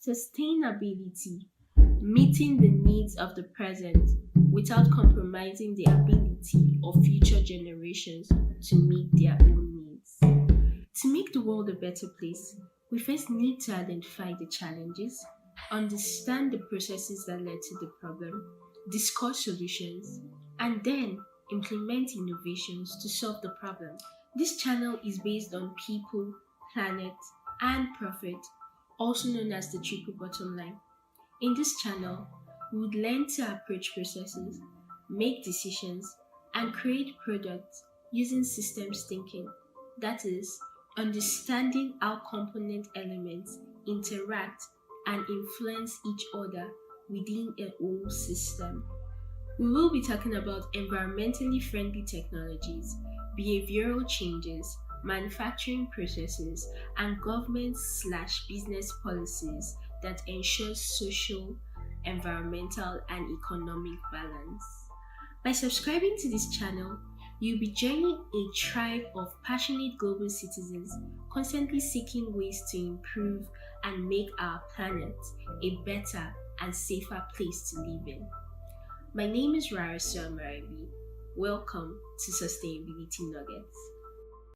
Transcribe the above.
Sustainability, meeting the needs of the present without compromising the ability of future generations to meet their own needs. To make the world a better place, we first need to identify the challenges, understand the processes that led to the problem, discuss solutions, and then implement innovations to solve the problem. This channel is based on people, planet, and profit, also known as the triple bottom line. In this channel, we would learn to approach processes, make decisions, and create products using systems thinking. That is, understanding how component elements interact and influence each other within a whole system. We will be talking about environmentally friendly technologies, behavioral changes, manufacturing processes, and government/business policies that ensure social, environmental, and economic balance. By subscribing to this channel, you'll be joining a tribe of passionate global citizens constantly seeking ways to improve and make our planet a better and safer place to live in. My name is Rarasu Amarabi. Welcome to Sustainability Nuggets.